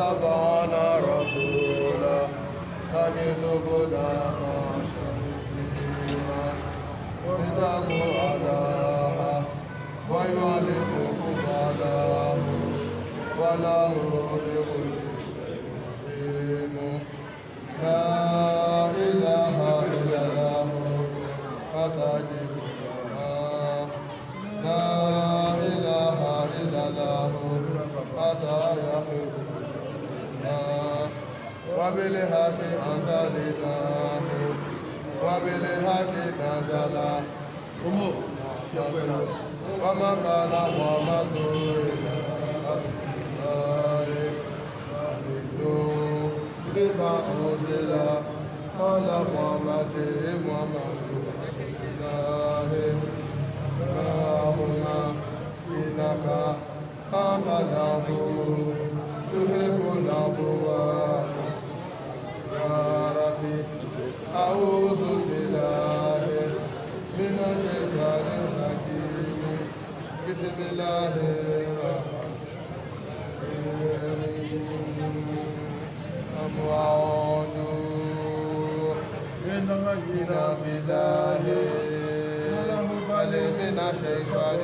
وتبعنا رسولا نجد قداما شريفا واتقوا علاها ويعلمكم علاها وله بكل شيء لا إله إلا الله فتجب لنا لا إله إلا الله حتى يحبنا وبالحق أنزلناه وبالحق نزله وما كان محمد إلا رسولا بما أنزل على محمد رسول الله اللهم إنك أمله تحب الأبواب يا ربي أعوذ بالله من الشيطان الرجيم بسم الله الرحمن أموات من بالله من الشيطان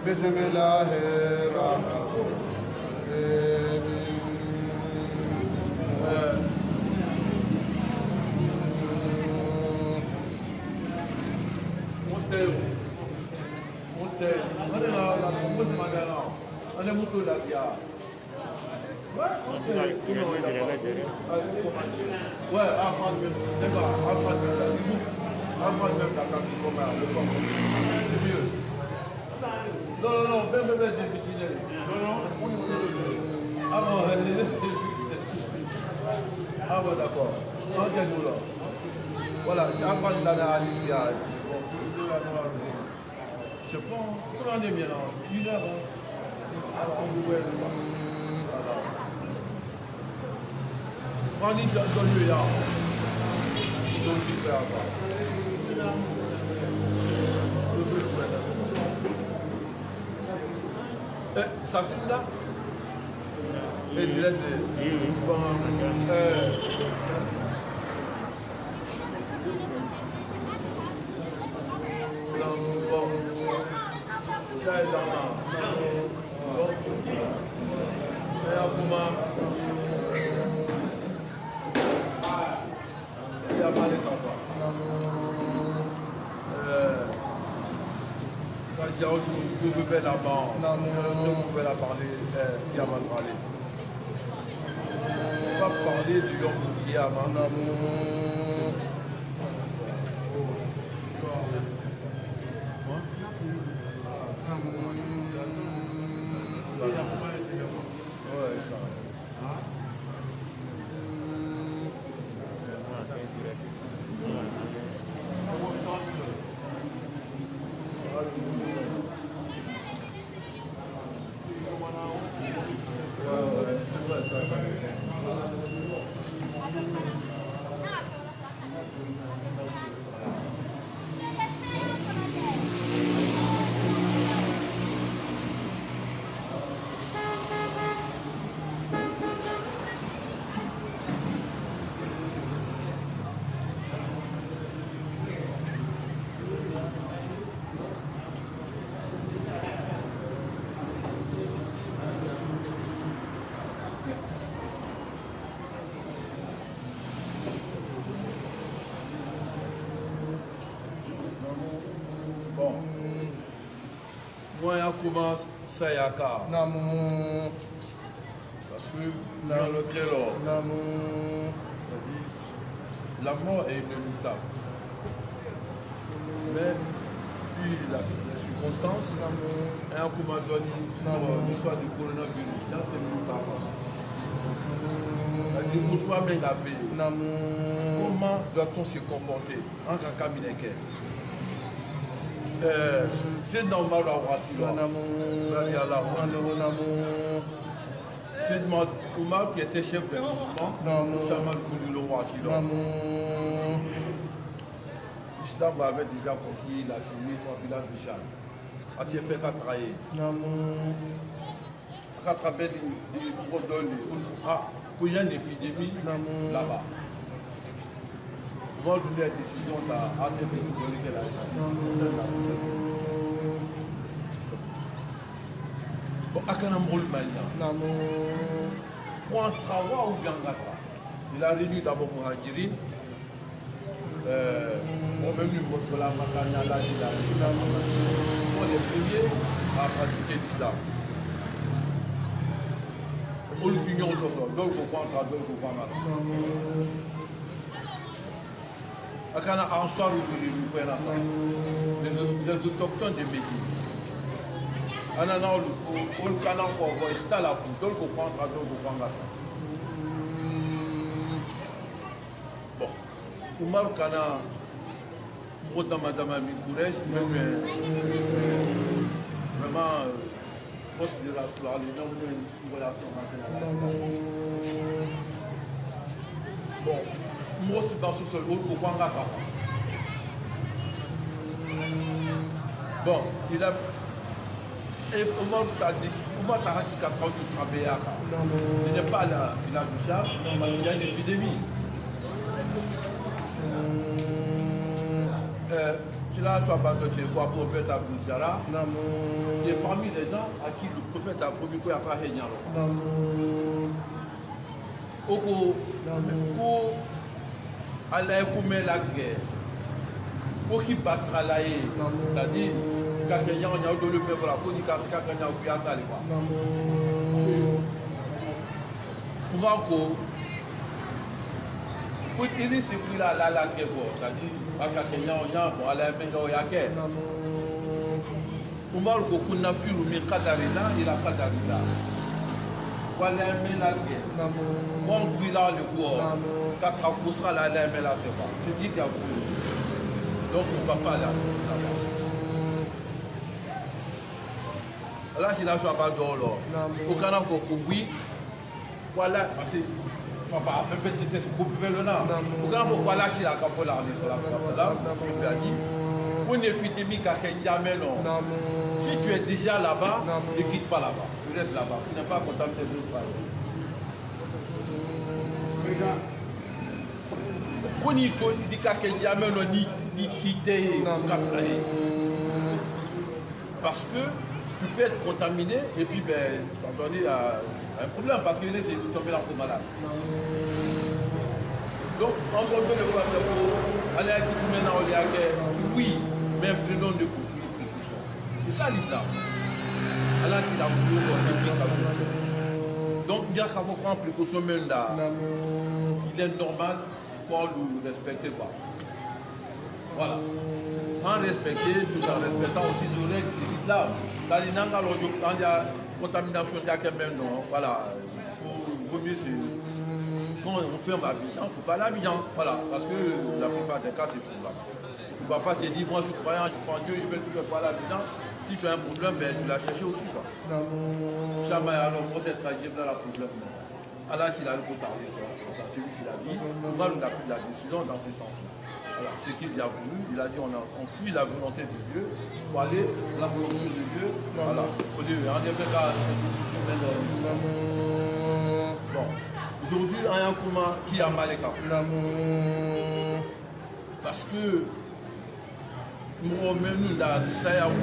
بسم الله الرحمن Non, même des petits. Ah bon, d'accord. Entendez-nous là. Voilà, avant de la Alice, je prends, on en est bien là, 1 heure. On dit ça, dans le là. Donc, tu fais avoir. Ça filme là? Et direct de... Bon, ça est dans la... Bon. Et à comment? Il y a pas de temps. Quand vous pouvez là-bas, vous pouvez la parler, il y a mal parlé. On va parler du homme qui est avant l'amour. Ouais, ça. Moi, je commence ça y a car. Parce que dans le trailer, c'est-à-dire, la mort est inéluctable. Mais, puis les circonstances, et on commence à dire l'histoire du coronavirus. Là, c'est mon papa. C'est-à-dire, pour soi même la paix. Comment doit-on se comporter en tant qu'amineke? C'est normal à Watilo. C'est Omar qui était chef de mouvement, Chamal Koudoulo Watilo. L'islam avait déjà conquis la Syrie, le village de Chad. a été fait qu'à travailler. Namo. À travers des produits, il y a une épidémie là-bas. Moi, je donne la décision à te donner quelle argent. Bon, à quel endroit maintenant? Pour un travail ou bien un travail? Il a réuni d'abord pour Hadjiri. On est venu pour la Makanya, là, il a réuni. Ils sont les premiers à pratiquer l'islam. On le pignon sur ça. Donc, on prend un travail, on prend un travail. Akana Ansar ou les autochtones des métiers. Anana ou le canon pour installer la foule, donc on prend un travail, on prend un travail. Bon, Oumar Kana, Mota Madame Mikourès, vraiment, poste de la soirée, une relation nationale. Bon, moi c'est dans ce seul rôle pour prendre la part. Bon, il a. Et Oumar t'a dit, Oumar t'a dit qu'il a travaillé à ça. Il n'est pas là, il a du charge, il y a une épidémie. Tu l'as soit battu, tu es quoi, prophète Abou Djara, qui est parmi les gens à qui le prophète a promis qu'il n'y a pas de réunion. Oko, pour aller commettre la guerre, pour qu'il battra la haie, c'est-à-dire, quand il y a un peu de peuple, pour qu'il y ait un peu de ça, pour voir que, pour qu'il s'est pris là, très beau, c'est-à-dire, bon, à la maison, il y a qu'elle. Umar ko kunna firu min qadarina ila qadarina. Wala min la guerre. Mon brûla le bois. Quand on poussera la main la guerre. C'est dit qu'il y a brûlé. Donc on ne va pas là. Là, il a joué à Badolo. Au Canada, oui. Voilà, parce que je ne sais pas, peut-être c'est beaucoup plus le nom. Au Canada, voilà, il a capé l'armée sur la place. Il lui a dit, pour une épidémie qui a jamais non. Si tu es déjà là-bas, ne quitte pas là-bas. Tu restes là-bas. Tu n'es pas contaminé de l'autre part. Quand il dit qu'il y a même ni idée parce que tu peux être contaminé et puis ben, ça va donner un problème parce que c'est tombé dans le malade. Donc, en gros, le pour aller à qui tu mets dans le oui, mais prenons de précautions. C'est ça l'islam. Allah, c'est la précaution. Donc, il y a qu'à prendre précaution même là. Il est normal pour le respecter pas. Voilà. En respecter, tout en respectant aussi les règles de l'islam. C'est-à-dire, quand il y a contamination, il y a quand même non. Voilà. Il faut mieux quand on ferme l'Abidjan, il ne faut pas l'Abidjan. Voilà. Parce que la plupart des cas, c'est tout là. Tu ne vas pas te dire, moi je suis croyant, je crois en Dieu, je vais tout faire pas l'Abidjan. Si tu as un problème, ben, tu l'as cherché aussi. Jamais alors peut-être agir dans la problème. Allah, il a le retardé, c'est celui qui l'a dit. Moi, on a pris la décision dans ce sens-là. Alors, ce qu'il a voulu, il a dit on fuit la volonté de Dieu pour aller la volonté de Dieu. Voilà. Au lieu, on est bon. Aujourd'hui, il y a un commun qui a mal écarté. Parce que nous, même là, ça y a ça dit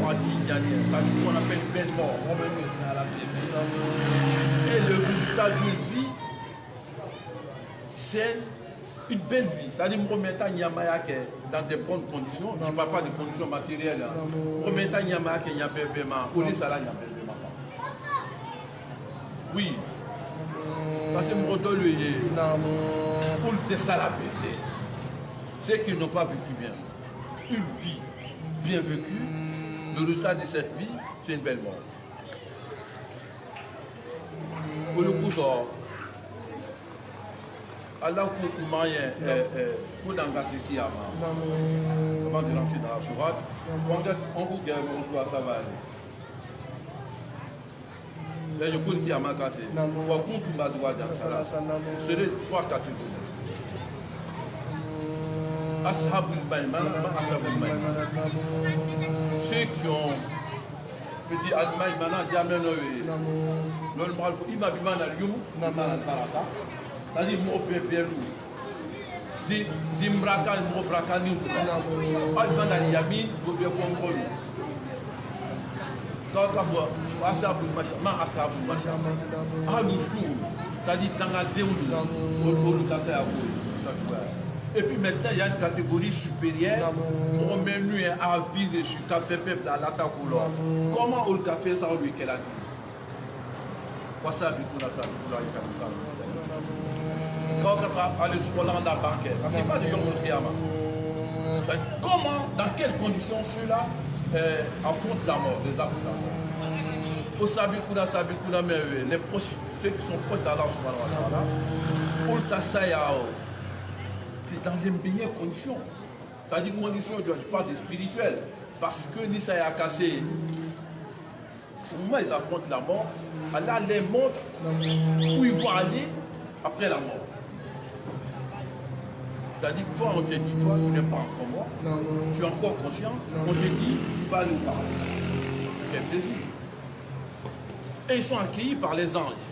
ce qu'on appelle belle mort. C'est à la vie. Et le résultat d'une vie, c'est une belle vie. Ça dit que il y a dans des bonnes conditions. Je ne parle pas de conditions matérielles. Il y a un bébé. Oui. Parce que mon don lui est pour le salabé. C'est qu'ils n'ont pas vécu bien. Une vie bien vécue, le résultat de cette vie, c'est une belle mort. Pour le coup, ça, Allah pour moyen, pour d'engager qui a avant de rentrer dans la sourate, on vous gagne, on joue à ça va aller. Là, je connais qui a cassé. Pour qu'on tout bas dans ça, c'est les trois catégories. Ashabul Maïman, Ashabul Maïman. Ceux qui ont Petit Allemagne, maintenant, diamène, l'on parle pour Imabimana, Yum, Baraka. C'est-à-dire, mon pépé, Dimbraka, mon braka, nous. Ajman al Yamin, vous devez comprendre. Quand on voit, Asabu Macha, Ma Asabu Macha, Alouchou, c'est-à-dire, Tangadéoulou, au Kassa Yakoui. Et puis maintenant, il y a une catégorie supérieure. Mon menu est à vivre sur KPP dans l'attaque. Comment on a fait ça au lui qu'elle a dit? Quoi ça, quand on a allé sur la bancaire, ce n'est pas de Yom Kiyama. Comment, dans quelles conditions ceux-là affrontent la mort, les affrontent la mort? Au Sabikuna, mais les proches, ceux qui sont proches d'Allah, pour le Tassayao. C'est dans les meilleures conditions. C'est-à-dire conditions, je parle de spirituel. Parce que Nissa a cassé. Au moment où ils affrontent la mort, Allah les montre où ils vont aller après la mort. C'est-à-dire que toi, on te dit, toi, tu n'es pas encore mort. Tu es encore conscient. On te dit, tu vas aller au paradis. Quel plaisir. Et ils sont accueillis par les anges.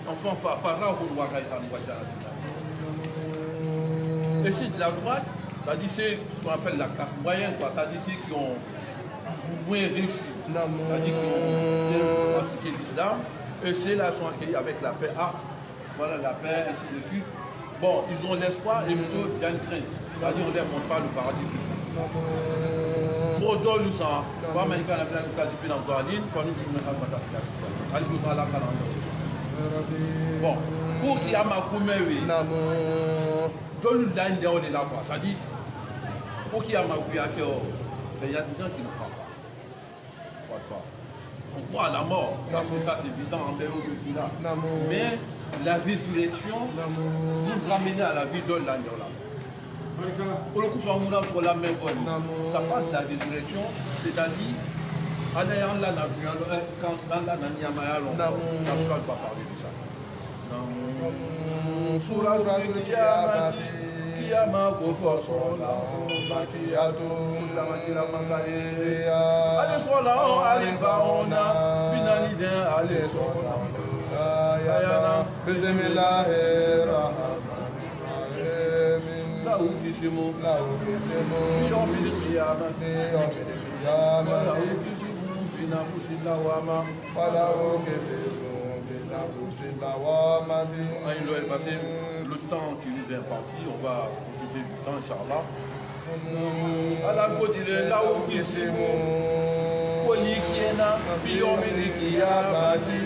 Enfin, par là, on voit et c'est de la droite, c'est-à-dire c'est ce qu'on appelle la classe moyenne, c'est-à-dire ceux qui ont moins réussi, c'est-à-dire qui ont pratiqué l'islam, et ceux-là sont accueillis avec la paix. Ah, voilà la paix, ainsi de suite. Bon, ils ont l'espoir et il y a une crainte, c'est-à-dire on ne les montre pas le paradis tout de suite. Pour d'autres, nous sommes, pour Américain, on a plein de cas de paix dans la ligne, pour nous, nous avons pas de bon, pour qu'il y a ma commune, dans le line de on est là, ça dit, pour qu'il y ait ma il y a des gens qui ne croient pas. On croit à la mort, parce que ça c'est évident en dehors de là. Mais la résurrection nous ramène à la vie de l'année là. Pour le coup, sur la même voie, ça parle de la résurrection, c'est-à-dire, quand Allah n'a pas parlé de ça. Surah al-Qiyamati, Qiyama Kofo Sola, Bakiyatu, Ale Sola, Ale Baona, Binaliden, Ale Sola, Ayana, Bismillahirrahmanirrahim. La Oukisimu, Yomi Qiyamati, La Oukisimu, Binafusi Lawama, Wala Oukisimu. Le temps qui nous est imparti, on va profiter du temps, Inch'Allah. À la côte de là où qui c'est mon Polikiena, Biomini qui a bâti,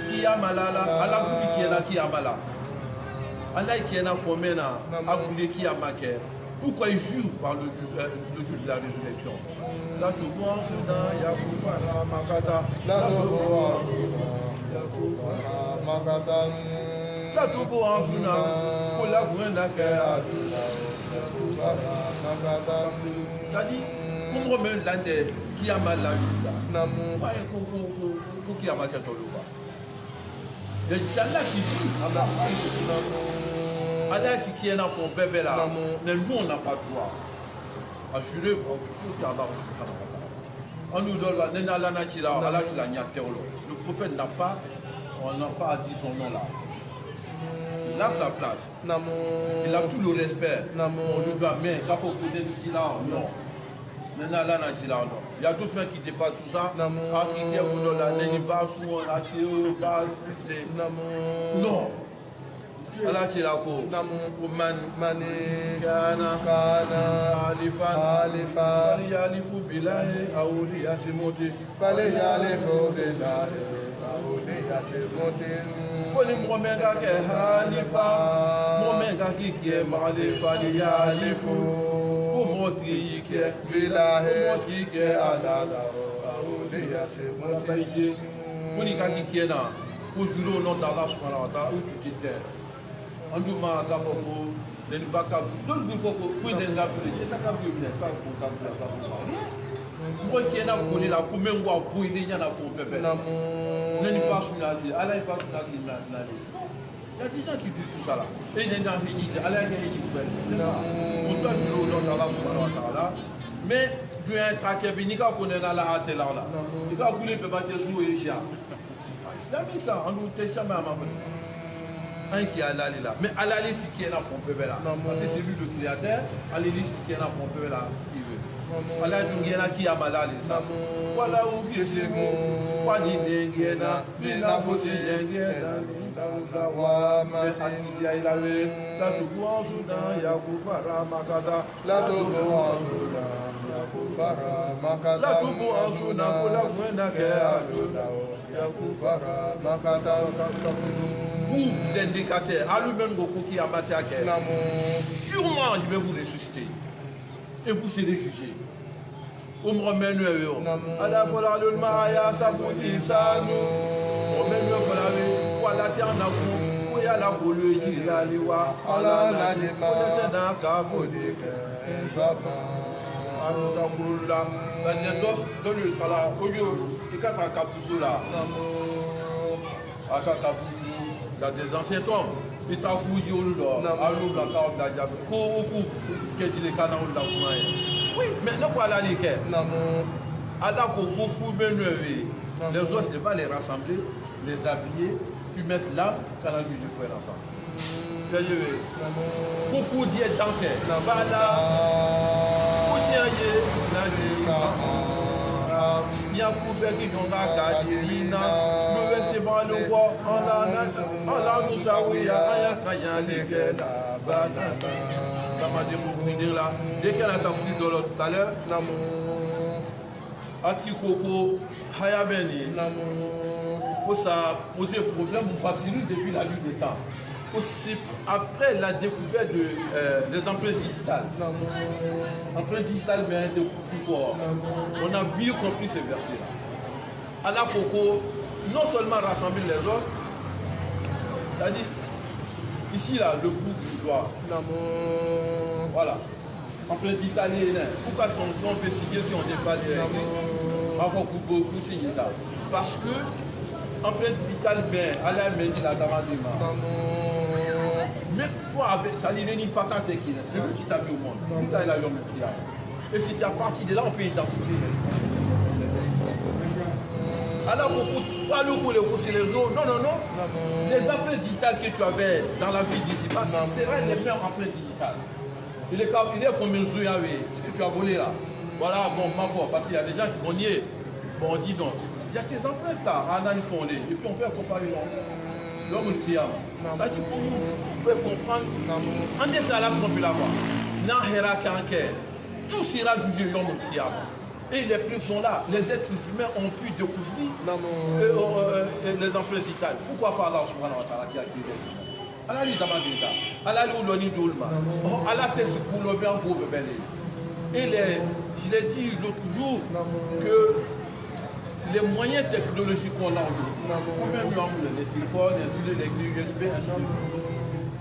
qui a malala, à la coupe qui est là, qui a malala. Allah qui est là pour mener à bouler qui a maqué. Pourquoi il jure par le jour de la résurrection? Là, tout le monde se donne, Yakouba, Makata, là, la tubu en suna, pour la gwenda kera. Ça dit, pour remettre l'année qui a mal la vie. Pour qui a mal la vie. C'est Allah qui dit, Allah c'est qui est dans ton bébé là. Mais nous on n'a pas le droit à jurer pour quelque chose qui a mal. On nous donne la nena la natira, Allah qui l'a nyatérolo. Le prophète n'a pas. On n'a pas dit son nom là. Il a sa place. Il a tout le respect. On lui doit, mais quand il faut coûter du là, non. Maintenant, là, non. Il y a d'autres mecs qui dépassent tout ça. Africain, on a les bas sous, on a ces bas, non. Allah, c'est la cour. Mani, Kana, Alifa, Alifu Bilaye, Aouli, Asimoti, Alifu Bilaye. Koni mwomega ke halifa, mwomega kike malifa ni halifu, kumoti ke bilahe, kumoti ke alala, aouliya se moti. Koni kike na, fujuro non d'Allah subhanahu wa ta'ala, où tu t'es. Andouma kaboko, den baka, donc il faut que vous n'ayez pas de temps, vous n'avez pas de temps. Moi qui ai appris la commune ou à pouiller, il y en a pour bébé. N'est pas sous la zone, Allah n'est pas sous la zone. Il y a des gens qui disent tout ça là. Et il y a des gens qui disent, Allah est une nouvelle. On doit jouer au nom d'Allah subhanahu wa ta'ala. Mais Tu es un traqué, mais Nika connaît la hâte là. Nika voulait peut pas te jouer les chiens. C'est islamique ça, on nous t'es jamais à ma main. Un qui est halal là. Mais halal c'est qui est là pour peu là. Parce que c'est lui le créateur, halal c'est qui est là pour peu là. Ala dungena ki amalali sa wala ukisingu kwani dengena nina fosi dengena wa mati ya ilawe la tuwa sudan ya kufara makata La tuwa sudan ya kufara makata la tuwa sudan kula kwenda ke adoda ya kufara makata vous d'indicateurs à lui-même Goku qui a battu à guerre sûrement je vais vous ressusciter et vous serez jugés. Umromenu eyo. Ala kola le maya sabuti sanu. Umromenu folawe wala ti anaku. Oya la kolu eji la liwa. Ala la je ma. Oya tena ka fode ke. Baba. Anu ta kurula. Les os dans le kala oyo ikata kapuso là. Aka kapuso là des anciens tombes. Itaku yolo. Alu la ka da jabe. Ko oku ke dile kana on la kuma. Oui, mais non, quoi, la liqueur. Alors qu'on beaucoup menuer, les autres, ne pas les rassembler, les habiller, puis mettre là, quand la nuit du poing ensemble. Beaucoup d'y est dentaire. Voilà. Il y a coupé qui n'ont pas gardé. Le verset par le roi, Allah nous a oui, il y a les là. Dès qu'elle a tafsir de l'autre tout à l'heure, Atikoko, Hayabeni, pour ça poser problème, vous facilite depuis la nuit des temps. Aussi, après la découverte des empreintes digitales, empreintes digitales, mais un plus fort, on a bien compris ces versets-là. Allah Koko, non seulement rassembler les autres, c'est-à-dire, ici, là, le bout du doigt. Voilà. Empreinte digitale, pourquoi est-ce qu'on peut signer si on n'est pas des parce que empreinte digitale, bien, Allah m'a dit la dame. Mais toi, avec ça, il n'est pas tant qu'il est. C'est lui qui t'a mis au monde. Tout à l'heure, et c'est à partir de là on peut identifier. Alors, pas le coup, c'est les autres. Non, non, non. Les empreintes digitales que tu avais dans la vie d'ici, ce seraient les mêmes empreintes digitales. Il est comme un jouet avec ce que tu as volé là. Voilà, bon, ma foi, parce qu'il y a des gens qui vont nier. Bon, on dit donc, il y a tes empreintes là, en a fondé. Et puis on fait comparer l'homme de client. Ça dit pour nous, vous pouvez comprendre. On est à la trompe là-bas. N'ahera qu'enquête. Tout sera jugé l'homme de client. Et les preuves sont là. Les êtres humains ont pu découvrir les empreintes digitales. Pourquoi pas Allah subhanahu wa ta'ala qui a créé les humains? Allah lui demande Allah lui donne d'olma. Allah teste pour le bien pour le bien. Et je l'ai dit l'autre jour que les moyens technologiques qu'on a aujourd'hui, même les téléphones, les USB,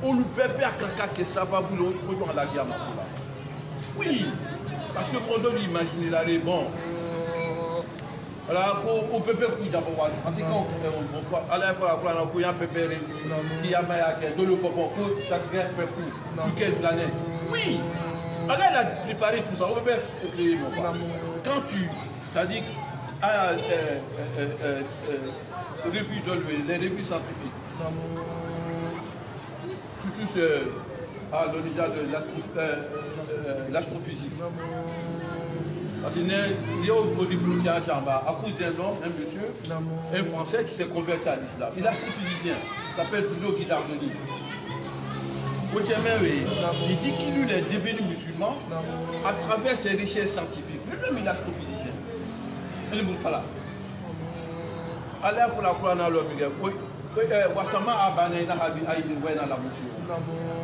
on nous permet à quelqu'un qui ça va pour le la guerre. Oui, parce que on doit imaginer là les bons. Alors, on peut pas couper d'abord. Parce que quand on voit, à la fois, on a un pépé qui a maillé, de le faut que ça serait un peu plus. Sur quelle planète? Oui! Alors, elle a préparé tout ça. On peut pas créer mon pas. Quand tu, c'est-à-dire, les revues scientifiques, surtout l'origine de l'astrophysique. Parce qu'il y a au début qui a à cause d'un homme, un monsieur, un Français qui s'est converti à l'islam. Il est astrophysicien, il s'appelle Bruno Guidardoni. Il dit qu'il est devenu musulman à travers ses recherches scientifiques. Lui-même, il est astrophysicien. Il n'est pas là. Allah pour la Coran à l'homme, il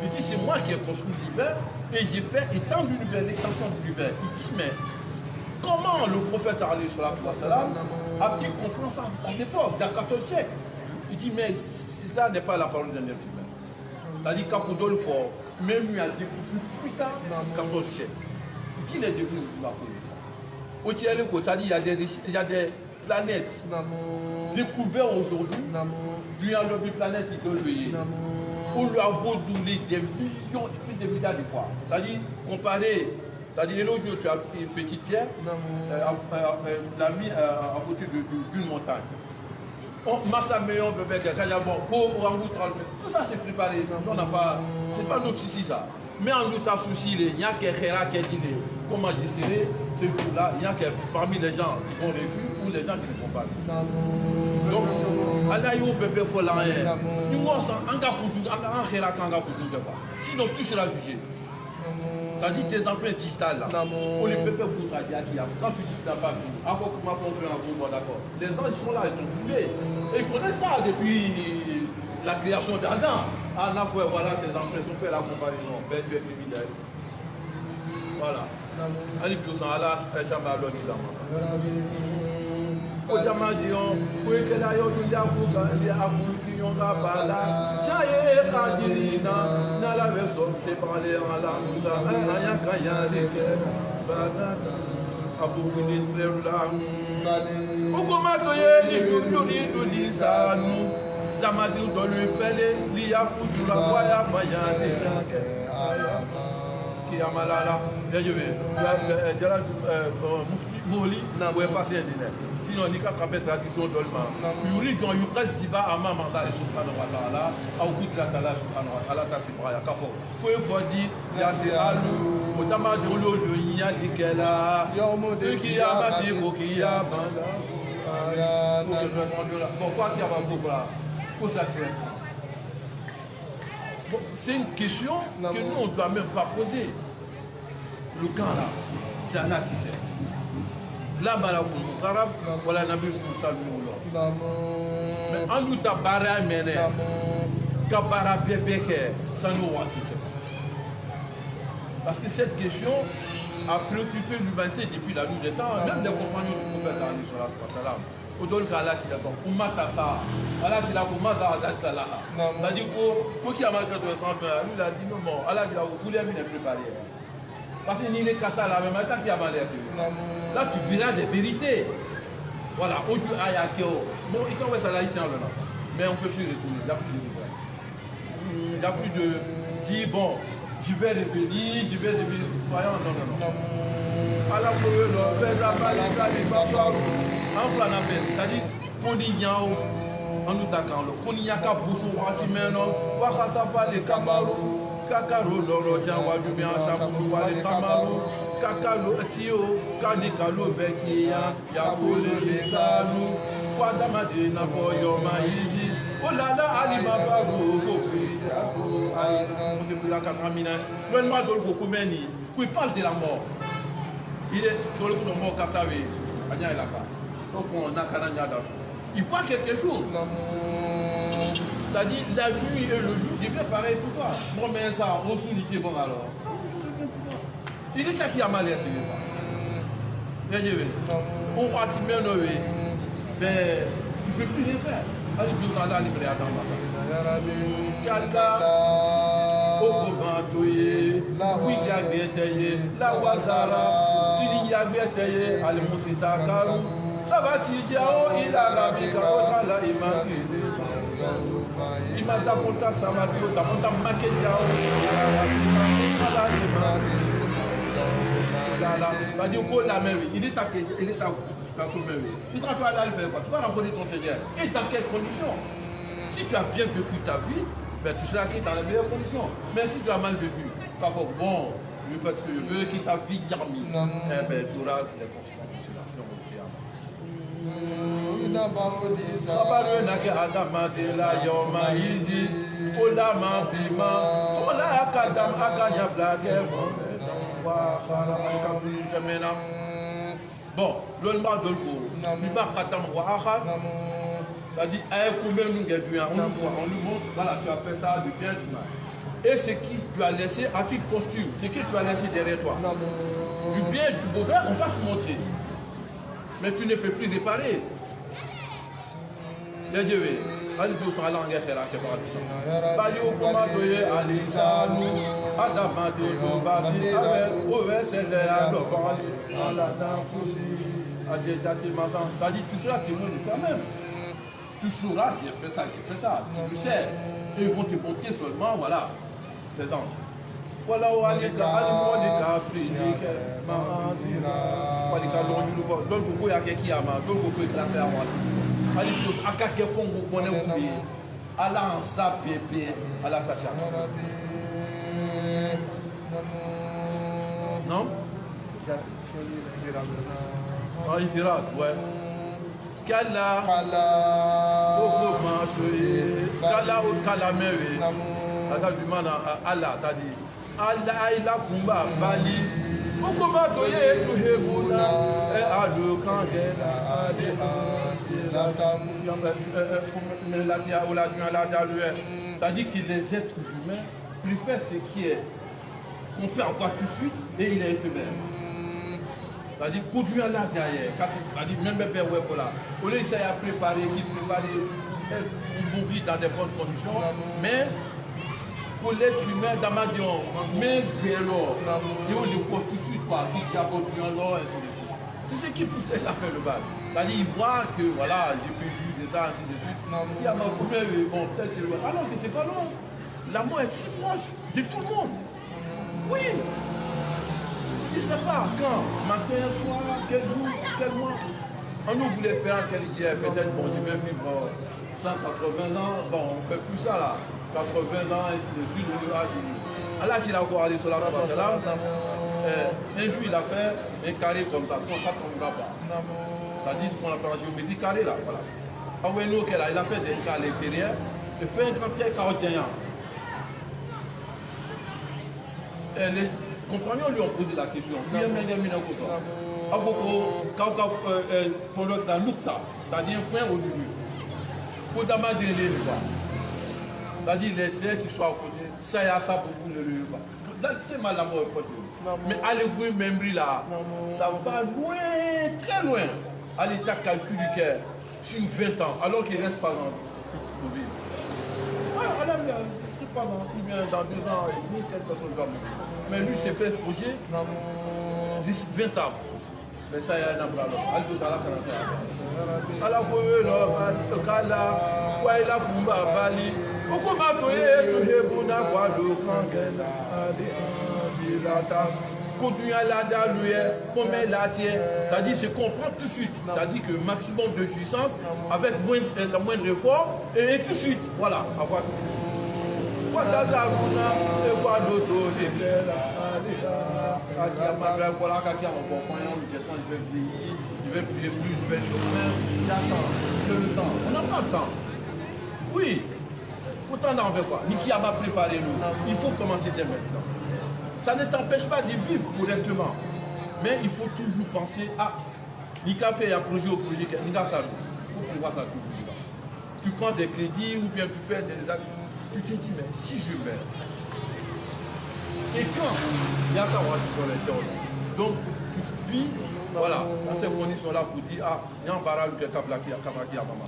dit c'est moi qui ai construit l'hiver et j'ai fait étant l'univers, l'extension de l'hiver. Il dit mais comment le prophète a pu comprendre ça à l'époque, dans le 14e siècle? Il dit mais cela n'est pas la parole d'un être humain. C'est-à-dire qu'Apoudol Fort, même lui a découvert plus tard, 14e siècle. Il dit il est devenu musulman pour ça. Au c'est-à-dire il y a des planètes découvertes aujourd'hui, durant l'autre planète, il doit le on lui a beau douler des millions, plus de milliards de fois. C'est-à-dire, comparer C'est-à-dire, l'autre jour, tu as pris une petite pierre, l'a mis à côté d'une montagne. On massa meilleur bébé quelqu'un bon pour tout ça c'est préparé. On n'a pas, c'est pas notre souci ça. Mais en nous ta souci il y a quelqu'un qui dit comment je serai ce jour-là, il y a que parmi les gens qui vont reçu ou les gens qui ne vont pas. Donc Allah y bébé faut la rien. Nous on s'en anga kudu anga khera kanga kudu pas. Sinon tu seras jugé. C'est-à-dire tes empreintes digitales là, pour les pépés pour ta diakia, quand tu dis que tu n'as pas vu, avant que ma conjointe a bon d'accord. Les gens ils sont là, ils t'ont foulé. Et ils connaissent ça depuis la création d'Adam. Ah là, voilà tes empreintes, on fait la comparaison. Ben tu es criminel. Voilà. Allez, plus en Allah, jamais à l'homme au Jamadion, où est que la yoga d'Abouka, il y a Abouki, on a pas là. Tiaye, Kadirina, n'a la version, c'est parler en la Moussa, rien qu'à y aller, Banana, Abouki, Plerla. Au comatoye, il dit ça, nous. Jamadion, dans le pelé, il y a foutu la voya, Maya, des qui a malala, bien je vais. Moli, où est passé un dîner. Sinon, il y a une tradition d'Olma. Il y a une kaziba à ma mandat subhanahu wa ta'ala, au bout de la tala subhanahu wa ta'ala, ta sibraya kapo. Pour une fois dit, il y a ces alous, au dama de l'eau, il y a des kela, qui y a bâti, qui y a banda. Pourquoi il y a pas beaucoup là? Pour ça, c'est une question que nous, on ne doit même pas poser. Le camp là, c'est Allah qui sait. Là, voilà, mais en nous, ta barra mène, kabara bébé, ça nous parce que cette question a préoccupé l'humanité depuis la nuit des temps, même les compagnons du prophète Ali sur la salam. Autour de Allah qui d'accord, Oumata ça, Allah qui l'a commencé à adapter là. C'est-à-dire pour qui a marqué de sang, lui il a dit non, bon, Allah qui l'a voulu bien préparé. Parce que ni les cassas là, même temps qu'il y a mal là tu verras des vérités. Voilà, aujourd'hui il y a bon, il faut ça là, il tient le nom. Mais on ne peut plus retourner, il n'y a plus de regret. Il n'y a plus de dire bon, je vais revenir, voyons, non. Allah pour eux, fais ça, pas les passoires. En plan d'appel, c'est-à-dire qu'on y a en nous takant, qu'on y a qu'à boucher au Watimeno, Wakasapa, les Kamaru, Kakaro, Loroja, Wadumia, Chaboua, les Kamaru, Kakalo, Tio, Kadikalo, Bekia, Yakoule, les Salou, Wadamadi, Napoyo, Maïzi, Olala, Alima, Bago, on fait la 4 minutes. Le noir de Gokumeni, qui parle de la mort. Il est dans le mort Kassavé, Anya et Laka. Il voit quelque chose. C'est-à-dire la nuit et le jour, il fait pareil pour toi. Bon, mais ça, on s'unit, bon alors. Il est qui a mal à ce moment. On va t'y mettre, ben, tu ne peux plus rien faire. Allez, nous allons aller à ta Kalda, Okobantoye, Wijabieteye, la Wazara, Tiliyabieteye, Al-Musita Karou. Ça va Tidjao, il a rabika, la imagine. Il m'a d'apporté sa mature, d'apporter Makedjao, va dire qu'on l'a même, il est à il tu vas aller faire quoi? Tu vas rencontrer ton Seigneur. Et dans quelles conditions? Si tu as bien vécu ta vie, ben, tu seras dans les meilleures conditions. Mais si tu as mal vécu, pas bon, le fait que je veux, qui t'a vie garmi, eh ben, tu auras les conséquences de cela. Sabaru nake adama de la yoma izi, olama bima, ola akadam akanya blake, bon, le mal de l'eau, bima kadam wahar, ça dit, combien nous gagnons, on nous montre, voilà, tu as fait ça du bien, du mal. Et ce qui tu as laissé à titre posthume, ce que tu as laissé derrière toi, du bien et du mauvais, on va te montrer. Mais tu ne peux plus réparer. Dieu, allez pour ça langue et faire que par ça. Bayo komatoye alisanu, adamado lobasi avec ovesele alobali, alada fusi, adjeti masan. Ça dit tu seras témoin de toi-même. Tu sauras, j'ai fait ça, tu sais. Et ils vont te montrer seulement, voilà, les anges. Voilà, Walika, Walika, Fridike, Mahazira, Walika, donc il y a quelqu'un qui a mal, donc il y a classé à moi. Alikos, Akake Fongo, Fone Oubi, Allah en sa pépé, à la tacha. Non? Ah, il dira, ouais. Kala, Oko Mantoye, Kala ou Kalamere, Ada du mana Allah, t'as dit. Allah ila kumba bali ukuma toye tuhebuna adu kangela ade la c'est-à-dire que les êtres humains préfèrent ce qui est qu'on peut avoir tout de suite et il est éphémère. C'est-à-dire conduire là derrière, c'est-à-dire même le père voilà. Au lieu d'essayer à préparer une bonne vie dans des bonnes conditions, mais pour l'être humain, Damadion, mais alors, il y a des tout de suite, qui a conduit en or, ainsi de suite. C'est ce qui pousse les gens à faire le bal. C'est-à-dire, ils voient que, voilà, j'ai pu juger de ça, ainsi de suite. Il y a ma première, bon, peut-être c'est le bal. Alors que c'est pas long. L'amour est si proche de tout le monde. Oui. Il ne sait pas quand, matin, soir, quel jour, quel mois. On ouvre l'espérance qu'elle dit, peut-être, bon, je vais vivre 180 ans, bon, on ne fait plus ça là. 80 ans, ainsi de suite, Allah, il a encore allé sur la tombe, un jour, il a fait un carré comme ça, ce qu'on ne tombera pas. C'est-à-dire ce qu'on appelle en géométrie carré là, voilà. Il a fait des cas à l'intérieur, il fait un grand pied 41 ans. Les compagnons lui ont posé la question. C'est-à-dire un point au début. Pour demander les lois. C'est-à-dire les traits qui sont à côté, ça y a ça beaucoup de l'Europe. Dans le thème la mort est proche. Mais allez vous même là, ça va loin, très loin. À l'état calcul du cœur sur 20 ans, alors qu'il reste pas dans le vivre. Alors, il reste pas dans, il vient dans 2 ans et demi, telle personne va mourir. Mais lui s'est fait projet 20 ans. Mais ça y a un emploi. Alors, c'est-à-dire c'est qu'on prend tout de suite. C'est-à-dire que maximum de puissance avec la moindre effort et tout de suite. Voilà, avoir tout de suite. Il veut prier plus, il veut il attend, le temps. On n'a pas le temps. Oui. Pourtant, on veut quoi? Niki a préparé nous. Il faut commencer dès maintenant. Ça ne t'empêche pas de vivre correctement. Mais il faut toujours penser à Nika fait un projet au projet. Nika ça. Il faut prévoir ça tout. Tu prends des crédits ou bien tu fais des actes. Tu te dis, mais si je meurs. Et quand il y a ça, on va se dans l'intérieur. Donc, tu vis, voilà, dans ces conditions-là pour dire, ah, il y a un barrage qui est kablaki à maman.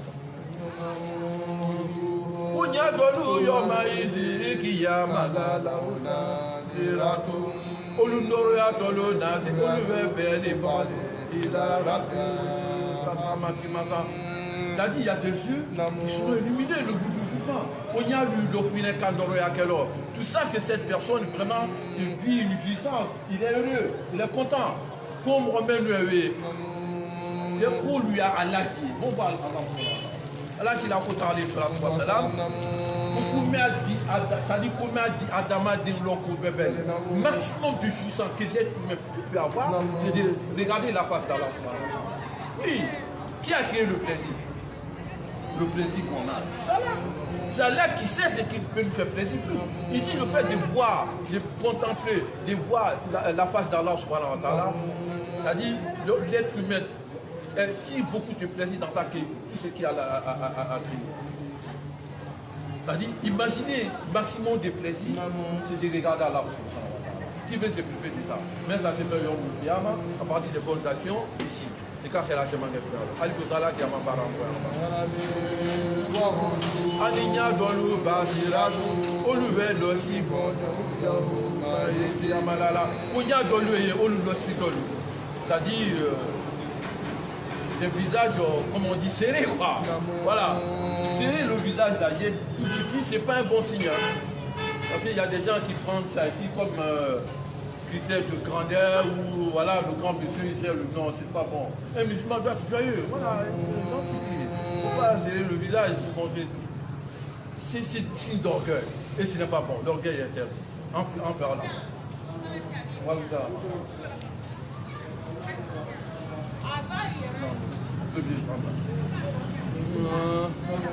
Unya dolu yo maizi kiyama la launa diratu olundoro ya tolo nasi oluve feli bale ila ratu matrimaza. Il a dit il y a des yeux qui sont illuminés le bout du jour. Unya lui doctrine kandoro ya kelo. Tout ça que cette personne vraiment il vit une jouissance, il est heureux, il est content. Comme Romain lui il est cool lui à Allah qui bon va Allah qui l'a côté sur la foi salam. Beaucoup mais ça dit combien dit Adama dit l'oncle bébé. Maximum de jouissance que l'être humain peut avoir, c'est de regarder la face d'Allah. Oui, qui a créé le plaisir? Le plaisir qu'on a. C'est Allah qui sait ce qui peut nous faire plaisir plus. Il dit le fait de voir, de contempler, de voir la face d'Allah subhanahu wa ta'ala, c'est-à-dire l'être humain elle tire beaucoup de plaisir dans ça que tout ce qu'il a à créer. C'est-à-dire, imaginez maximum de plaisir, c'est de regarder Allah. Qui veut se priver de ça? Mais ça se fait à partir des bonnes actions ici. Les cas c'est la chemin de Ali Bozala qui a ma parole. Aninya dolu basiratu oluwe losi godo yamalala kunya dolu et olu losi dolu. C'est-à-dire le visage, comme on dit, serré quoi. Voilà. Serré le visage là, j'ai tout dit, c'est pas un bon signe. Parce qu'il y a des gens qui prennent ça ici comme critère de grandeur ou voilà, le grand monsieur, il sert le nom, c'est pas bon. Un musulman doit être joyeux, voilà, être gentil. Il ne faut pas serrer le visage pour montrer. C'est signe d'orgueil. Et ce n'est pas bon. L'orgueil est interdit. En parlant. On va vous dire.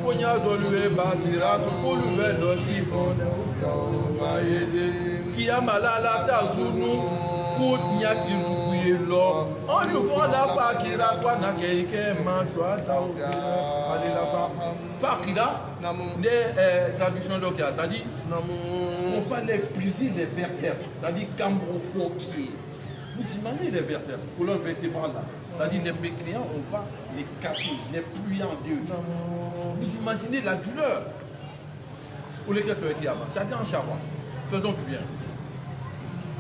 Ponya dolue basira tukuluwe dosifo qui a malala tazunu kunya kirukuelo on lui voit la fakira kwa na kelike manchwa taouya alela sa fakira des traductions locales ça dit on parle les plaisirs des vertèbres ça dit cambrofoquier. Vous imaginez les vertèbres, colonne vertébrale là. C'est-à-dire les mécréants, on va les casser, les plier en deux. Vous imaginez la douleur. Pour lesquels tu es qui avant. Ça dit en Chawa. Faisons du bien.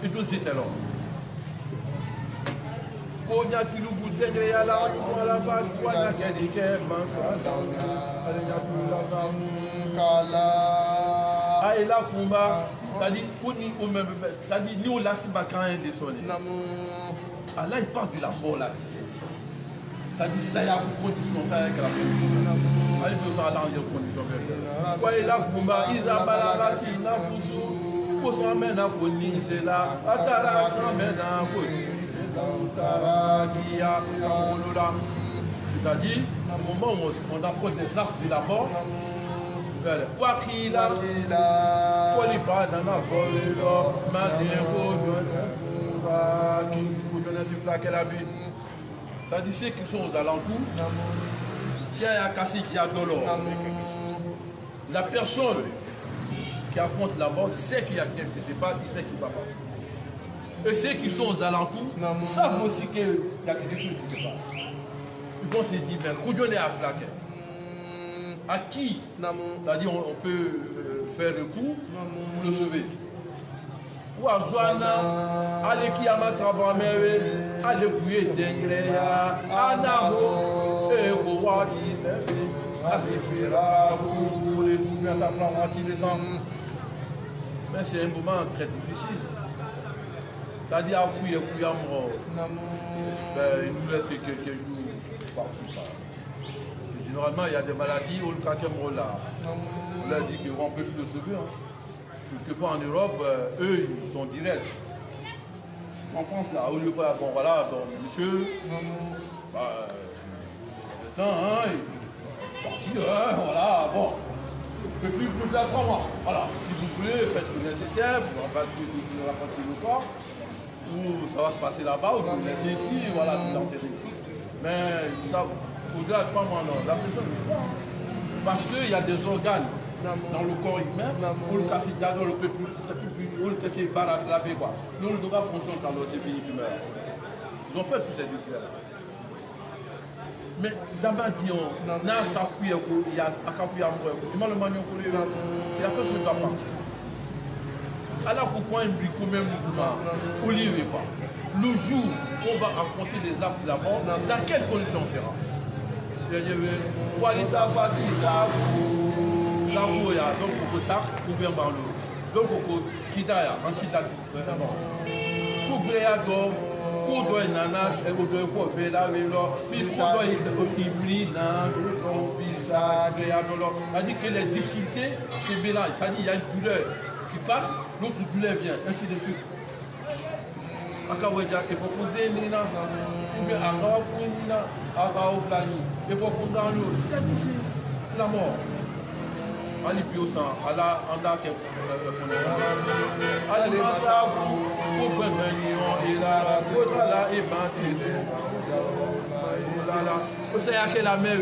Et tous c'était là. C'est-à-dire, nous, là, c'est pas quand même des sonnes. Allah, il parle de la mort là. Ça dit, ça y a une condition, ça y a une condition. Allez, tout ça, là, il y a une condition. Voyez là, Kumba, Isabella, Ratina, Foussou, Foussou, Mena, Koni, c'est là, Atara, Mena, Koni, c'est là, Taradia, Kamolola. C'est-à-dire, au moment où on approche des arcs de la mort, Wakila, Folipa, Nana, Folilo, Madingo, c'est-à-dire ceux qui sont aux alentours, la personne qui affronte la mort sait qu'il y a quelqu'un qui se passe, il sait qu'il ne va pas. Et ceux qui sont aux alentours savent aussi qu'il y a quelque chose qui se passe. Ils vont se dire, ben, Koudjolé a plaqué. À qui? C'est-à-dire on peut faire recours pour le sauver. Wazwana, Aleki Amatrabamewe, Alekuye Dengleya, Anabo, Ekowati, Atifira, les mais c'est un moment très difficile. C'est-à-dire, Akouye Kouyamro, il nous laisse quelques jours partout. Généralement, il y a des maladies, on l'a dit qu'on ne peut plus le sauver. Quelquefois en Europe, eux, ils sont directs. En France, là, au lieu de faire, bon voilà, bon, monsieur, c'est ça, hein, parti, voilà, bon, ne peut plus tard 3 mois. Voilà, si vous voulez, faites le nécessaire, vous rapatriez le corps, ou ça va se passer là-bas, ou vous le laissez ici, voilà, vous l'enterrez ici. Mais ça, au-delà de 3 mois, non, la personne ne peut pas. Parce qu'il y a des organes dans le corps humain, pour le casser on le peut plus, on le casser par attraper quoi. Nous le droit fonctionne quand c'est fini, tu meurs. Ils ont fait tous ces défis-là. Mais d'abord, il y a un capuy, il y a un capuy à moi, il y a le manion pour les gens, et la personne doit partir. Alors pourquoi un brico même au lieu pas. Le jour où on va affronter les arbres de la mort, dans quelles conditions sera? Il y a Zarouya, donc au sac, ou bien dans l'eau. Donc au Kidaya, en Chitati. Koubrea do, Kodo et Nana, et Kodo et Kobela, puis Kodo et Ibrina, Pisa, Gréadolo. C'est-à-dire que les difficultés se mélangent. C'est-à-dire qu'il y a une douleur qui passe, l'autre douleur vient, ainsi de suite. Akawedja, il faut poser Nina, ou bien Akawa Nina, Akawa Flani, il faut qu'on gagne. C'est la mort. Ali Piosan, Allah anda ke Ali Masabu, Open Manion, Ila, Kodala et Banti. Vous savez à quelle mer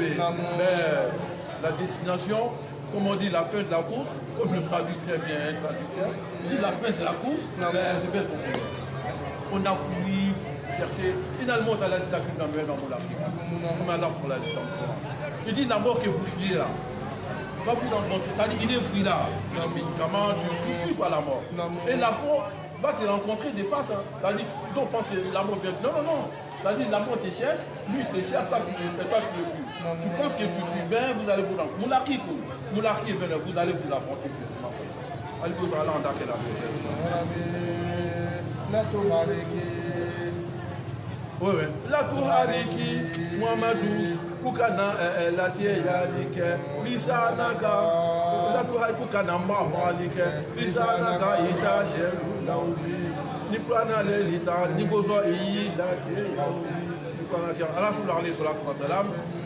la destination, comme on dit, la fin de la course, comme le traduit très bien un traducteur, dit la fin de la course, c'est bien ton Seigneur. On a couru, cherché, finalement, à la statue dans l'Afrique. Comme Allah pour la distance. Il dit d'abord que vous fuyez là. Quand vous rencontrez, ça dit qu'il est pris là, médicaments, tu suives à la mort. Et la mort va te rencontrer des faces. Ça dit, donc pense que la mort vient. Non, non, non. Ça dit, la mort te cherche, lui il te cherche, toi tu le fuis. Tu penses que tu fuis bien, vous allez vous rencontrer. Moulaki est bien, vous allez vous affronter. Alibos ala anda kela. La tuhariki. Oui. La tuhariki Muhammadu kukana latie yalike bisa naka. La tuhariki kukana mahalike bisa naka ita sheru laudi. Ni prana le lita ni gozo iyi latie yaudi. Allah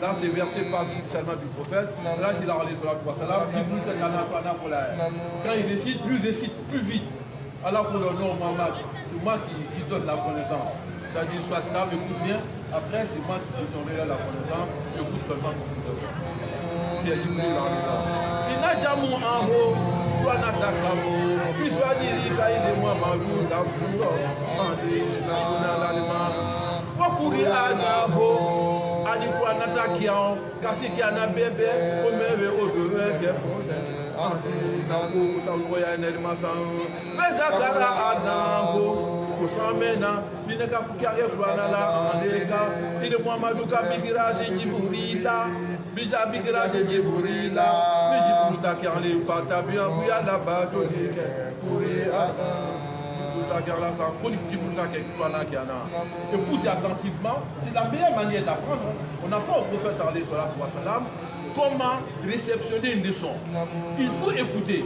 là c'est versé par spécialement du prophète. Là c'est la quand il décide, lui décide plus vite. Alors pour le nom Mohammed, c'est moi qui donne la connaissance. Ça dit soit stable, écoute bien. Après c'est moi qui donnerai la connaissance. Écoute seulement ton connaissance. Qui a dit il n'a jamais en haut. Toi n'attaquez puis soit dit il est moi malou la flou. Wakuri anabo adikwa natakiao kasiki anabebe omewe odoweke na kuta na masan bezakara anabo kusamena bineka kukare kurana la andeka ile Muhammadu kabikirati jiburila bija bikirati jiburila bijiburuta kale patabia buya la bato dike kuri ana. Écoutez attentivement, c'est la meilleure manière d'apprendre. On apprend au prophète comment réceptionner une leçon. Il faut écouter.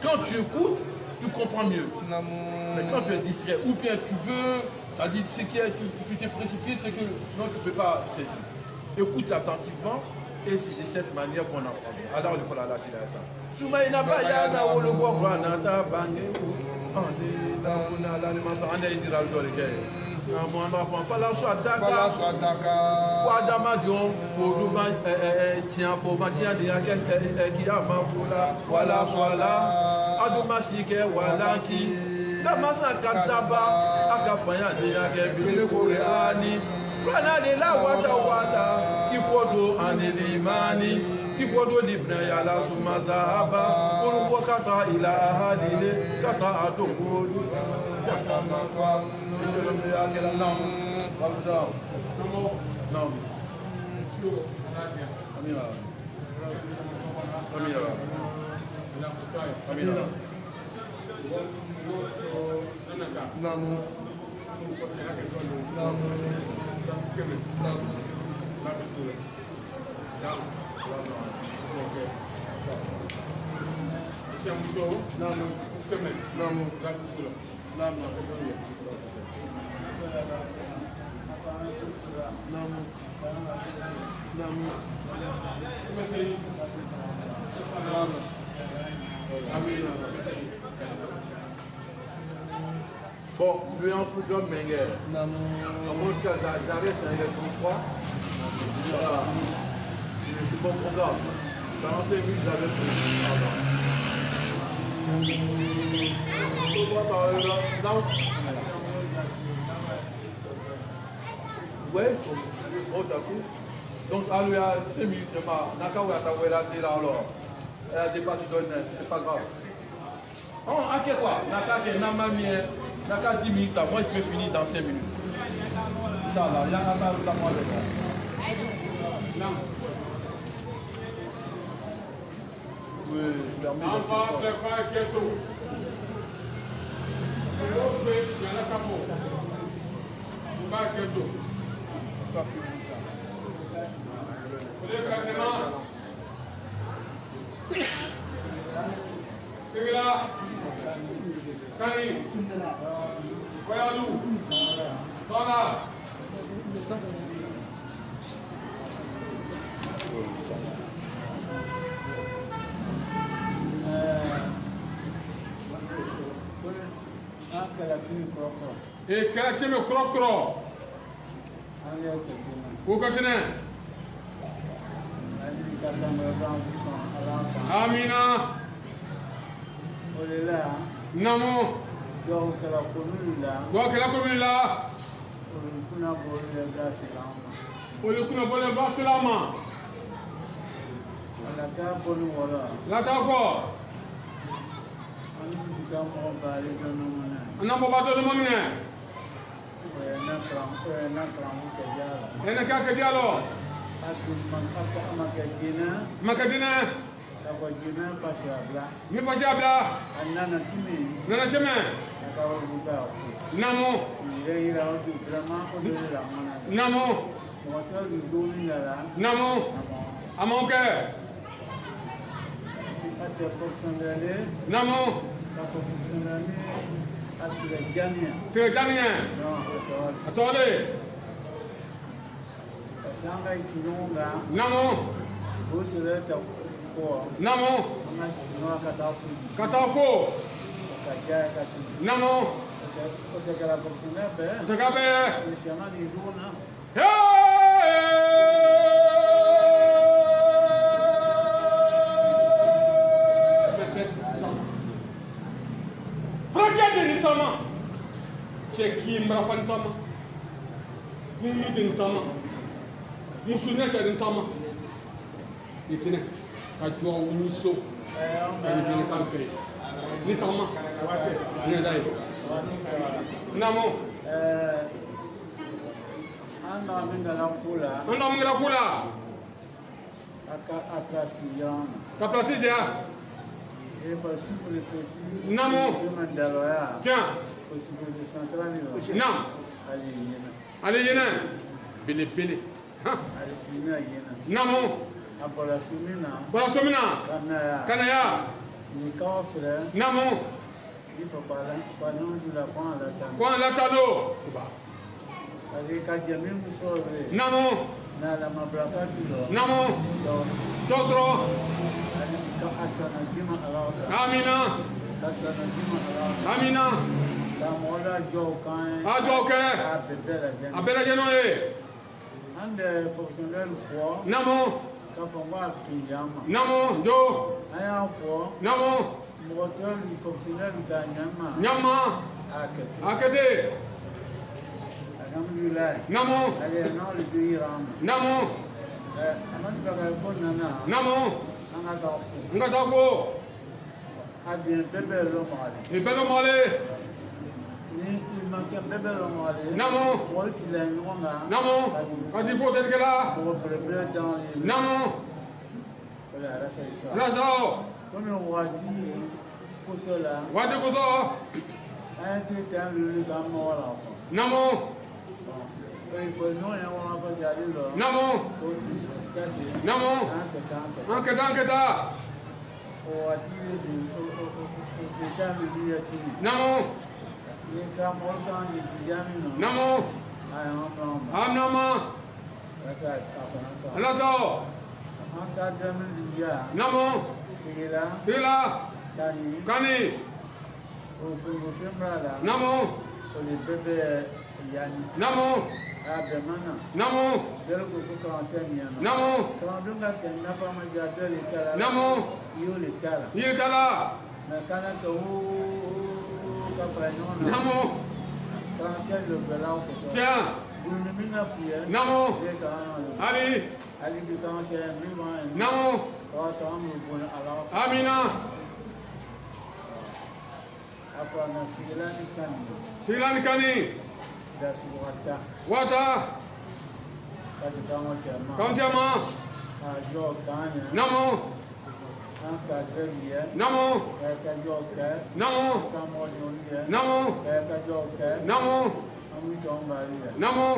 Quand tu écoutes, tu comprends mieux. Mais quand tu es distrait, ou bien tu veux, c'est-à-dire tu t'es précipité, c'est que non, tu ne peux pas saisir. Écoute attentivement, et c'est de cette manière qu'on apprend. Alors, il faut la lâcher là ça. Soumaïna Bayana ou le Boguanata Bangé. Kipodo libna ya la sumazaba Uruwa kata ila ahadile Kata adokulu Yakamaka Bon, lui en plus d'homme Menger. En mode cas d'arrêt, il est 33. Voilà. C'est bon programme. 45 minutes, j'avais pris. Ouais, oh d'accord. Donc, à lui, à 5 minutes, c'est là alors. Elle a dépassé le c'est pas grave. Oh, à quel quoi? Naka 10 minutes là, moi je peux finir dans 5 minutes. Inch'Allah, il y a un peu de moi avec moi. Oui, je permets. Et Karachi me crocro. Où continue? Amina. Namo. Donc la commune là. La tabo. On a pas de monde. Et n'a qu'à dire alors. Makadina. Mi pasi abla. Nana cheme. Namo. Namo. Namo. Amonke. Namo. Tejania. Atole. Namo. Namo. Katako. Namo. Otakabe. Fracade nitama. Cheki mrapan tama. Kumi tama. Musunya cari tama. Itine kajua uniso. Ini kampe. Nitama. Ini dai. Namo. Anda mengala pula. Kaplati dia. Namo. Tiens. Nam. Allez yena. Bele. Namo. Bola sumina. Kanaya. Namo. Kwa la talo. Namo. Namo. Totro. Amina. Amina. Ajoke. Abela jenoe. Namo. Namo. Jo. Namo. Nyama. Akete. Namo. Namo. Namo. Ngatako. Ibelo male. Namo. Namo. Kadipo tetkela. Namo. Lazao. Wadi kuso. Namo. Namo. Namo. Anketa. Namo. Namo. Amnama. Lazao. Namo. Sila. Kani. Namo. Namo. Namo. Namo. Namo. Yiltala. Namo. Tiens. Namo. Ali. Namo. Amina. Silani kani. Wata. Kantiama. Namo. Namo. Namo. Namo. Namo. Namo.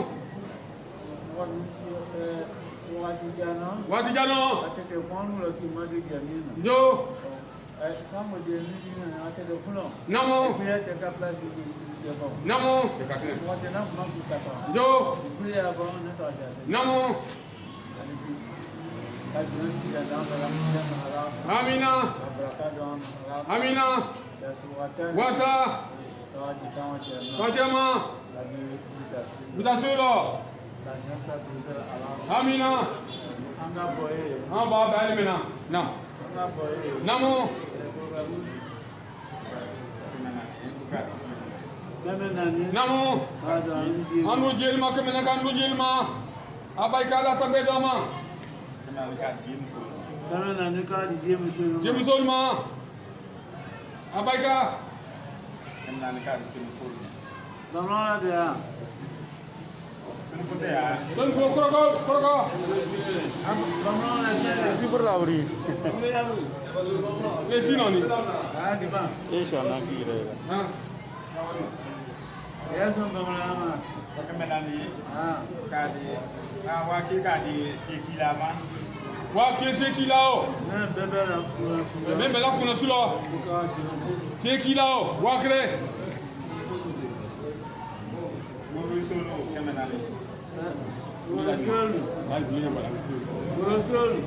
Watijano. Jo. Namo. Namo. Jo. Namo. Amina. Amina. Wata. Kajama. Bitasulo. Amina. Amba bali mena. Nam. Namo. Namo. Anu jelma kemana kan lu jelma. Abai kala sampai dama. Jameson ma. Abai ka. Son kroko. super lauri. Eh sino ni. Inshallah kira. Ha. Ya son kamera Bagaimana kadi wakil kadi sikilama Wa ke se ki la o. na bebe la Me me la kuna tu lo. Se ki la o. Wa kre. muru solo kemenali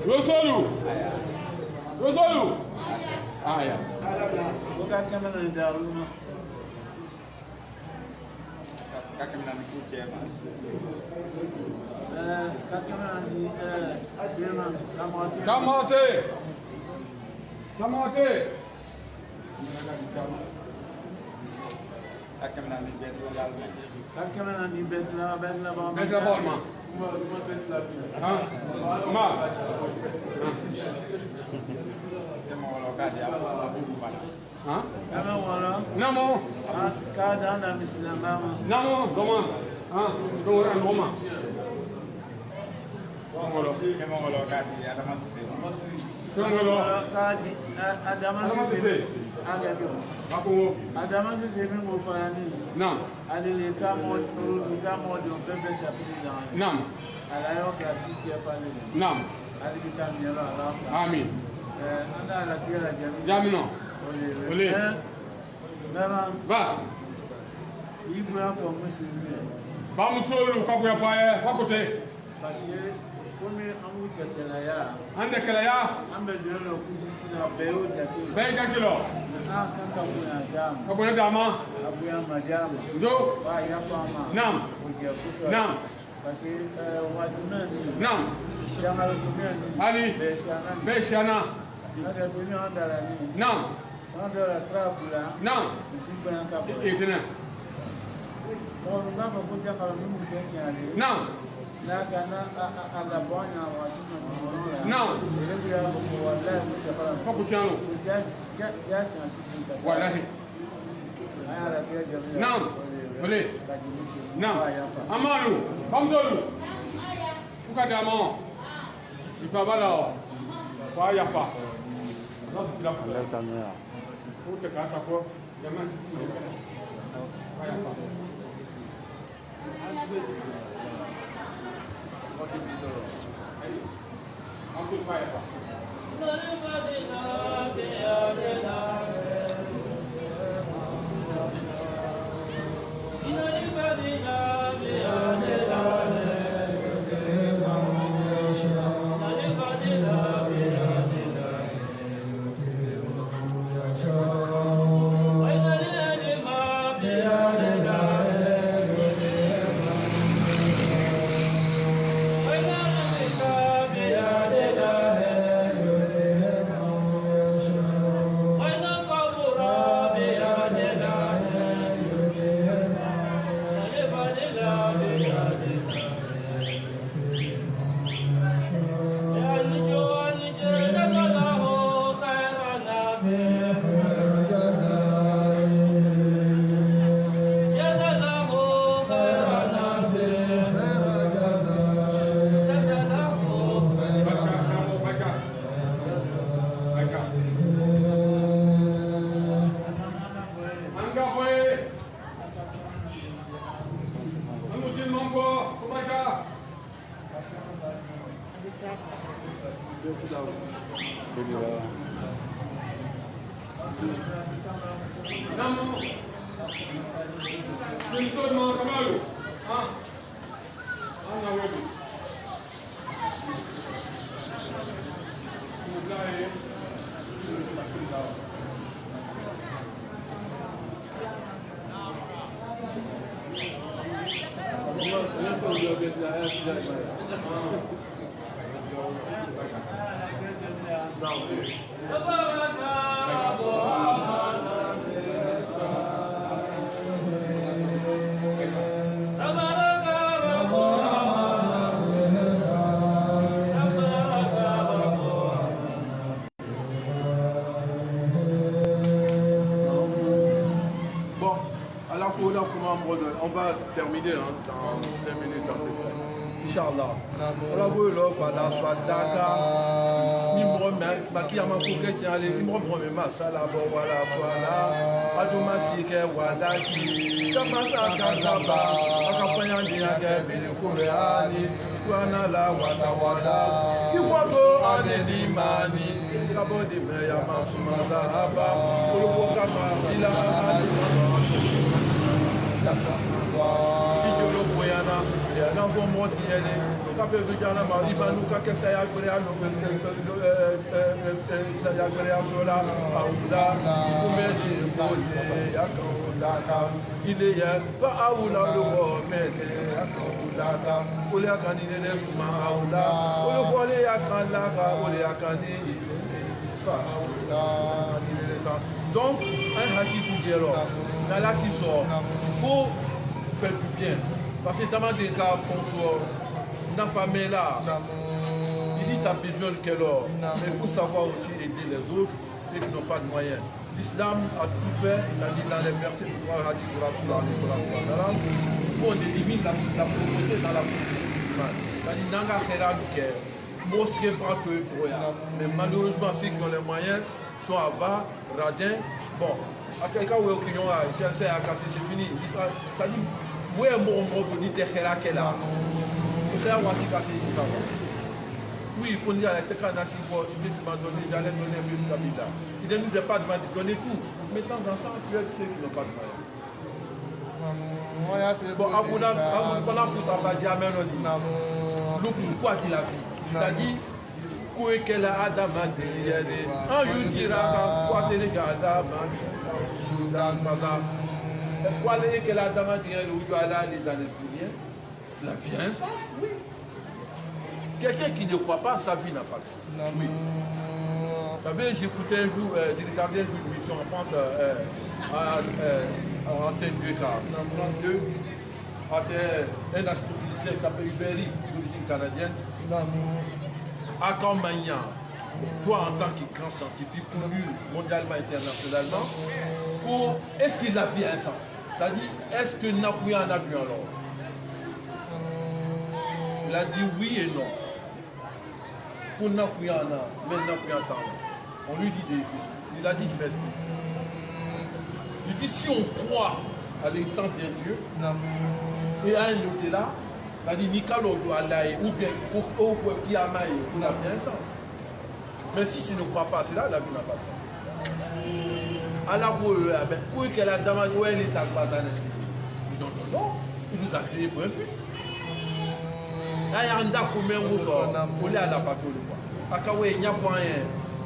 Rosolu. Rosolu. aya bukan kamera da rumah kakemenali kucema kamera ni firma kamati Kamate. Kamate. kakemenali betlal kamera ni betla ba Met la bal ma. Ha. Ma. kemo wala kadi abu bana Ha. kama wala Namo. kada na mislama Namo. Doma. Ha. Doma ran Roma. kemo wala kadi adama sisi Tongolo. kadi adama sisi agadio Ako. adama sisi mi mo fani Nam. alile kamo do bebe tapili da Nam. alayo kasi ke pale Nam. alibita mielo ala Amin. anda la tierra Jamino. Ole. Mama, Ba. Ibrahim for Muslim. Ba musolu ka buya pae. Wakote. Parce que comme amu tetela ya, Ande kala ya. ambe jolo kusisi na beo tatu. Be ka kilo. Ah, kanka kuna jam. Ka buya dama. Abuya majam. Do. Ba ya fama. Nam. Uje kuswa. Nam. Parce que watu nani? Nam. Shanga kumeni. Ali. Beshana. Be shana. Nada tuni andala ni. Nam. Sanda la trapula. Nam. Ndipo yankapo. Itena. Kwa ngamba kuja kala mimi mtenzi ali. Nam. Na kana agabonya watu na mmoja. Nam. Ile ya wallahi mshakala. Wakuchano. Wallahi. Nam. Ole. Nam. Amadu. Bamdolu. Ukadamo. Ipabalao. Fa yapa. Allah kamera. Ute kata ko. Jaman situ. Fa yapa. Aku fa yapa. On va terminer dans 5 minutes à peu près. Inch'Allah. On va vous l'offre à la soie d'Aka. baki ya makoke tiens les mo bon masala bo wala swala aduma sike wala ki kama sa kasaba akapanya ndia ke bele koreani wana la wala kiwago anelimani kabodi me ya masuma zahaba kuruko kama ila Ijolo boyana ya na go moti ele ka pe do jana ma di banu ka ke saya gure alo saya gure asola aula kumedi bote yakondaka ile ya fa aula lo mete yakondaka ole akani ne suma aula ole yakandaka ole akani fa aula ile ça donc un haki tout gero na la qui sort il faut faire du bien parce que dans des cas François n'a pas mis là il dit t'as besoin de quel or mais il faut savoir aussi aider les autres ceux qui n'ont pas de moyens. L'islam a tout fait, il a dit dans les versets du Coran, il faut on élimine la pauvreté dans la pauvreté. Il a dit nanga khera duke mosquée pas tout mais malheureusement ceux qui ont les moyens sont à bas radins. Bon, à quelqu'un où il y a quelqu'un à casser, c'est fini. Ça dit, où est mon mot pour dire que là, vous savez, on va casser, ça va. Oui, il faut dire à quelqu'un dans 6 fois, ce que tu m'as donné, j'allais donner un peu de capital. Il ne nous a pas demandé de donner tout. Mais de temps en temps, tu es ceux qui n'ont pas de moyens. Bon, pendant que tu n'as pas dit à Mélodie, le pourquoi tu l'as dit. C'est-à-dire, qu'elle a Adama de en Yutiraka, quoi t'es les gars Adama, Soudan, Maza. Quoi qu'elle a Adama de où tu as allé dans les prières, la vie a un sens, oui. Quelqu'un qui ne croit pas, sa vie n'a pas de sens. Oui. Vous savez, j'écoutais un jour, j'ai regardé un jour une émission en France, à Antenne 2, en France 2, un astrophysicien qui s'appelle Iberi, d'origine canadienne. Akamanya, toi en tant que grand scientifique connu mondialement, internationalement, est-ce que la vie a un sens? C'est-à-dire, est-ce que Napoléon en a vu alors? Il a dit oui et non. Pour Napoléon, mais Napoléon attend. On lui dit des questions. Il a dit, je m'explique. Il dit, si on croit à l'existence d'un Dieu et à un au-delà, c'est-à-dire Nikalo Alaï ou bien Kiamaï, il a bien un sens. Mais si tu ne crois pas à cela, la vie n'a pas de sens. Alors, pour qu'elle a demandé où elle est à Bazan, non, il nous a créé pour un but. Il y a un dame comme un ours, on est à la patrouille. Akawe, il n'y a pas rien.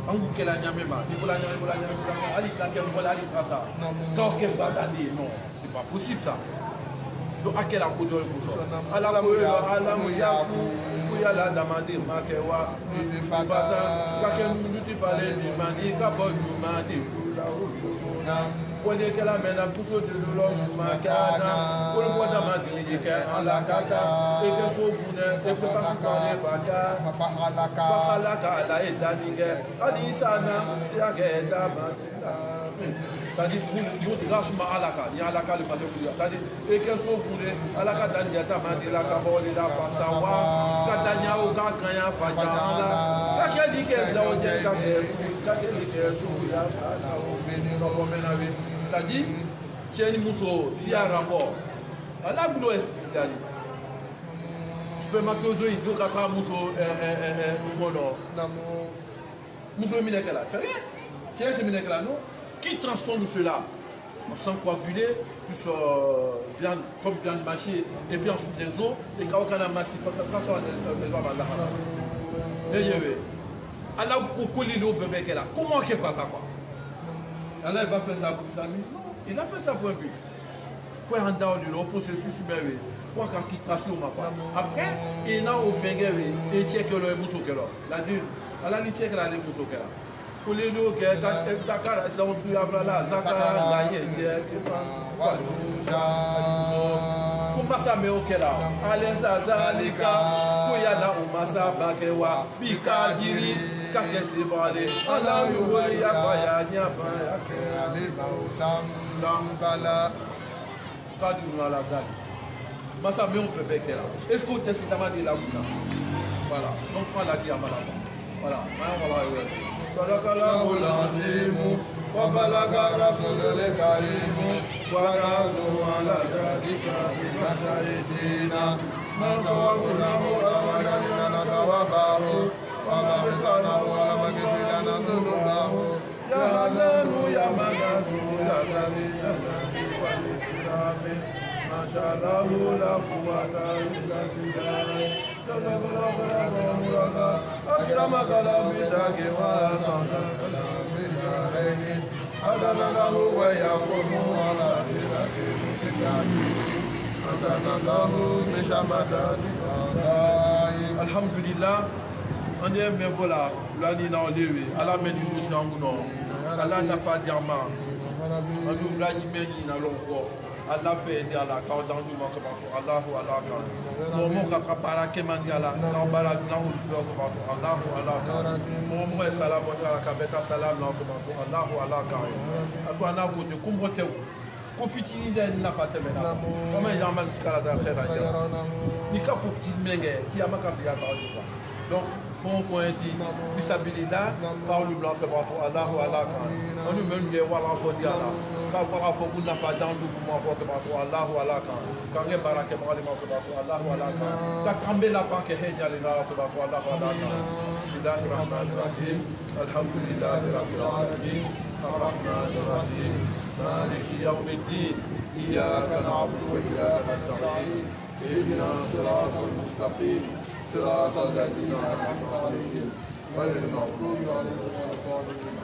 On vous qu'elle a nyamé ma, il faut la nyamé, Ali Plakem, Ali Trasa. Tant qu'elle Bazadé, non, c'est pas possible ça. Donc, à quel accord de l'eau? À la couleur, à la mouillard, où il y a la demande, Makewa, Bata, Kakem, tu parlais du mani, Kabon, du mani, pour dire qu'elle amène un pousseau de l'eau, Makana, pour le bois d'Amadri, en la Kaka, et que son bonheur, et pour pas se parler, Baka, Bakalaka, la Edanigue, Anisana, Yageda, c'est-à-dire, pour grâce à Alaka, il y a Alaka le matin, c'est-à-dire, et qu'elle soit pour Alaka Daniata, Mandela, Kabolida, Passawa, Katania, Okakaya, Fajana, Kakia dit qu'elle s'est au Dien, Kakia dit qu'elle c'est-à-dire, c'est un mousseau, il y a un rapport. Allah vous doit expliquer. Spermatozoïde, donc à travers mousseau, mousseau minekala. C'est un minekala, non? Qui transforme cela en sang coagulé, plus viande, comme viande mâchée, et puis ensuite des os, et quand on a massif, ça transforme des os à la hana. Allah vous colle l'eau bébé qu'elle a. Comment qu'elle passe ça quoi? Allah il va faire ça pour ça. Il a fait ça pour un but. Pour un dehors de l'eau, processus humain. Pour qu'on quitte la sur ma part. Après, il a au bengue et il check le mousseau qu'elle a. La dune. Allah il check la mousseau qu'elle a. Pour les lots qui est Dakar, ça on trouve là, Zakara, Gaïe, Comment ça met au Kela? Alenza Zalika, Koyana Umasa Bakewa, Pika Diri, Kakesi Bale, Allah Yuya Baya, Nyaba, Lambala, Kaduna Lazali. Massa mais on peut faire Kela. Est-ce qu'on teste d'Amadi la Voilà, donc prends la Guillaume là-bas. Voilà, voilà. صدق الله العظيم وبلغ رسول الكريم ونحن على ذلك بمشاهدنا نصوبناه ومجدنا ثوابه ومغفرنا ولمغفرنا ذنوبه يا حنان يا منان يا ذلي يا ذلي والإكرام ما شاء الله لا قوة إلا بالله جزاك الله خيرا أكرمك الله بذاك وأحسنك الله بدارين أذن له ويقوم على صراط مستقيم أذن له بشماتات الأعداء الحمد لله on est bien voilà l'année dans levé à la main du monsieur Angouno Allah n'a pas diamant on nous l'a dit mais il n'a l'encore Allah fait aider à la cause dans nous comment Allahu Allah quand mon mot qu'attrapara que mandiala quand barak n'a ou fait comment Allahu Allah mon mot est salam à la kabeta salam là comment Allahu Allah quand à quoi n'a côté kumbote ko fitini den na fata mena comment il y a mal skala da khaira ni ka ko petit menge qui a maka ya ta donc faut dire bisabilillah par le blanc que Allah ou Allah on nous même les wala ko dia là ka fara ko kunna fa dans le mouvement ko que Allah ou Allah quand les baraka ma ko Allah ou Allah ka kambe la banque henya le na ko Allah ou Allah bismillahir rahmanir rahim alhamdulillahi rabbil alamin arrahmanir rahim مالك يوم الدين إياك نعبد وإياك نستعين اهدنا الصراط المستقيم صراط الذين أنعمت عليهم غير المغضوب عليهم ولا الضالين